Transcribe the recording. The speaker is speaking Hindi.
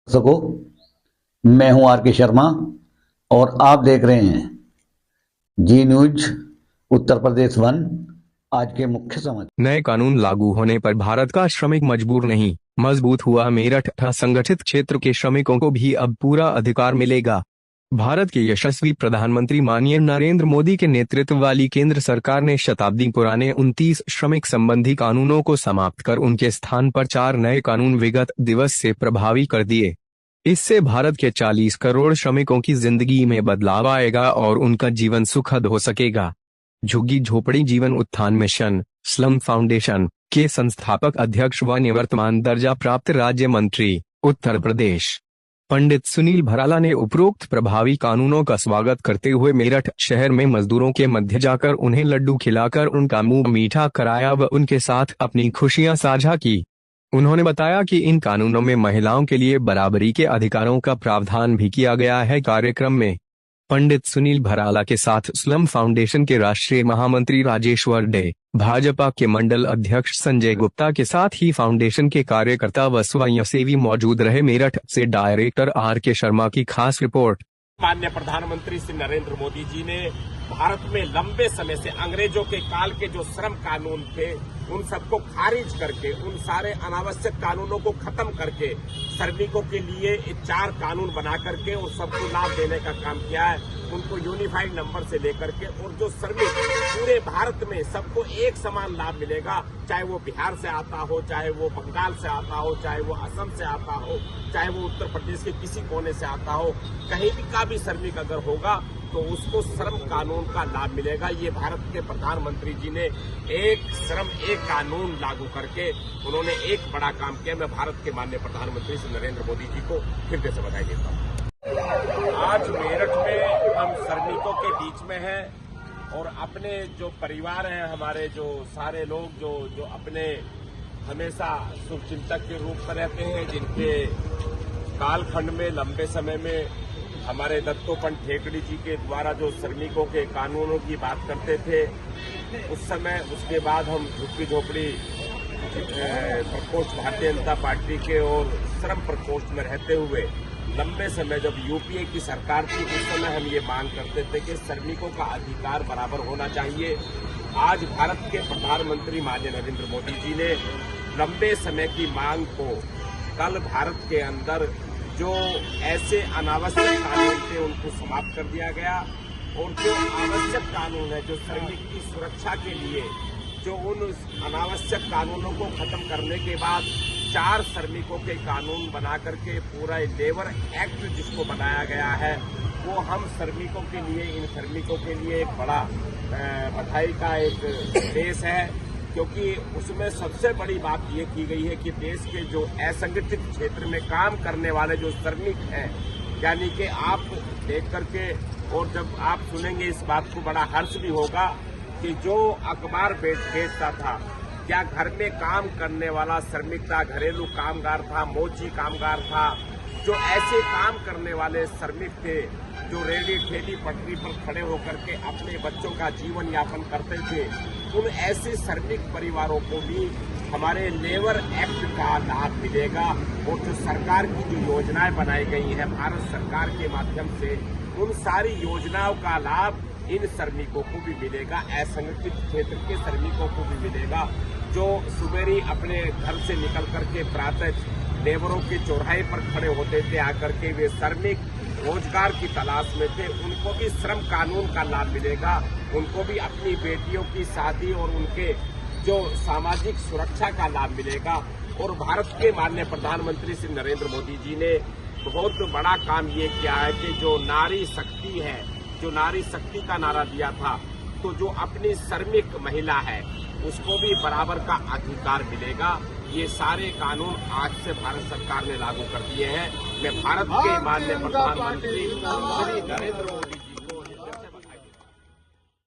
सको मैं हूं आर के शर्मा और आप देख रहे हैं जी न्यूज उत्तर प्रदेश 1। आज के मुख्य समाचार। नए कानून लागू होने पर भारत का श्रमिक मजबूर नहीं, मजबूत हुआ मेरठ। असंगठित क्षेत्र के श्रमिकों को भी अब पूरा अधिकार मिलेगा। भारत के यशस्वी प्रधानमंत्री माननीय नरेंद्र मोदी के नेतृत्व वाली केंद्र सरकार ने शताब्दी पुराने 29 श्रमिक संबंधी कानूनों को समाप्त कर उनके स्थान पर 4 नए कानून विगत दिवस से प्रभावी कर दिए। इससे भारत के 40 करोड़ श्रमिकों की जिंदगी में बदलाव आएगा और उनका जीवन सुखद हो सकेगा। झुग्गी झोपड़ी जीवन उत्थान मिशन स्लम फाउंडेशन के संस्थापक अध्यक्ष व निवर्तमान दर्जा प्राप्त राज्य मंत्री उत्तर प्रदेश पंडित सुनील भराला ने उपरोक्त प्रभावी कानूनों का स्वागत करते हुए मेरठ शहर में मजदूरों के मध्य जाकर उन्हें लड्डू खिलाकर उनका मुंह मीठा कराया व उनके साथ अपनी खुशियां साझा की। उन्होंने बताया कि इन कानूनों में महिलाओं के लिए बराबरी के अधिकारों का प्रावधान भी किया गया है। कार्यक्रम में पंडित सुनील भराला के साथ स्लम फाउंडेशन के राष्ट्रीय महामंत्री राजेश्वर डे, भाजपा के मंडल अध्यक्ष संजय गुप्ता के साथ ही फाउंडेशन के कार्यकर्ता व स्वयंसेवी मौजूद रहे। मेरठ से डायरेक्टर आर के शर्मा की खास रिपोर्ट। माननीय प्रधानमंत्री श्री नरेंद्र मोदी जी ने भारत में लंबे समय से अंग्रेजों के काल के जो श्रम कानून थे उन सबको खारिज करके, उन सारे अनावश्यक कानूनों को खत्म करके श्रमिकों के लिए 4 कानून बना करके और सबको लाभ देने का काम किया है। उनको यूनिफाइड नंबर से लेकर के, और जो श्रमिक पूरे भारत में सबको एक समान लाभ मिलेगा, चाहे वो बिहार से आता हो, चाहे वो बंगाल से आता हो, चाहे वो असम से आता हो, चाहे वो उत्तर प्रदेश के किसी कोने से आता हो, कहीं भी का भी श्रमिक अगर होगा तो उसको श्रम कानून का लाभ मिलेगा। ये भारत के प्रधानमंत्री जी ने एक श्रम एक कानून लागू करके उन्होंने एक बड़ा काम किया। मैं भारत के माननीय प्रधानमंत्री श्री नरेंद्र मोदी जी को हृदय से बधाई देता हूँ। आज मेरठ में हम श्रमिकों के बीच में हैं और अपने जो परिवार हैं, हमारे जो सारे लोग जो अपने हमेशा शुभचिंतक के रूप में रहते हैं, जिनके कालखंड में लंबे समय में हमारे दत्तोपंत ठेकड़ी जी के द्वारा जो श्रमिकों के कानूनों की बात करते थे उस समय, उसके बाद हम झुग्गी झोपड़ी प्रकोष्ठ भारतीय जनता पार्टी के और श्रम प्रकोष्ठ में रहते हुए लंबे समय जब यूपीए की सरकार थी उस समय हम ये मांग करते थे कि श्रमिकों का अधिकार बराबर होना चाहिए। आज भारत के प्रधानमंत्री माननीय नरेंद्र मोदी जी ने लंबे समय की मांग को कल भारत के अंदर जो ऐसे अनावश्यक कानून थे उनको समाप्त कर दिया गया और जो आवश्यक कानून है, जो श्रमिक की सुरक्षा के लिए जो उन अनावश्यक कानूनों को खत्म करने के बाद 4 श्रमिकों के कानून बना करके पूरा लेबर एक्ट जिसको बनाया गया है, वो हम श्रमिकों के लिए, इन श्रमिकों के लिए एक बड़ा बधाई का एक देश है। क्योंकि उसमें सबसे बड़ी बात ये की गई है कि देश के जो असंगठित क्षेत्र में काम करने वाले जो श्रमिक हैं, यानी कि आप देख करके और जब आप सुनेंगे इस बात को बड़ा हर्ष भी होगा कि जो अखबार बेचता था, क्या घर में काम करने वाला श्रमिक था, घरेलू कामगार था, मोची कामगार था, जो ऐसे काम करने वाले श्रमिक थे जो रेडी ठेली पटरी पर खड़े होकर के अपने बच्चों का जीवन यापन करते थे, उन ऐसे श्रमिक परिवारों को भी हमारे लेबर एक्ट का लाभ मिलेगा। और जो सरकार की जो योजनाएं बनाई गई हैं भारत सरकार के माध्यम से, उन सारी योजनाओं का लाभ इन श्रमिकों को भी मिलेगा, असंगठित क्षेत्र के श्रमिकों को भी मिलेगा, जो सुबेरी अपने घर से निकल करके प्रातः लेबरों के चौराहे पर खड़े होते थे, आकर के वे श्रमिक रोजगार की तलाश में थे, उनको भी श्रम कानून का लाभ मिलेगा। उनको भी अपनी बेटियों की शादी और उनके जो सामाजिक सुरक्षा का लाभ मिलेगा। और भारत के माननीय प्रधानमंत्री श्री नरेंद्र मोदी जी ने बहुत बड़ा काम ये किया है कि जो नारी शक्ति है, जो नारी शक्ति का नारा दिया था, तो जो अपनी श्रमिक महिला है उसको भी बराबर का अधिकार मिलेगा। ये सारे कानून आज से भारत सरकार ने लागू कर दिए हैं। मैं भारत के माननीय प्रधानमंत्री श्री नरेंद्र मोदी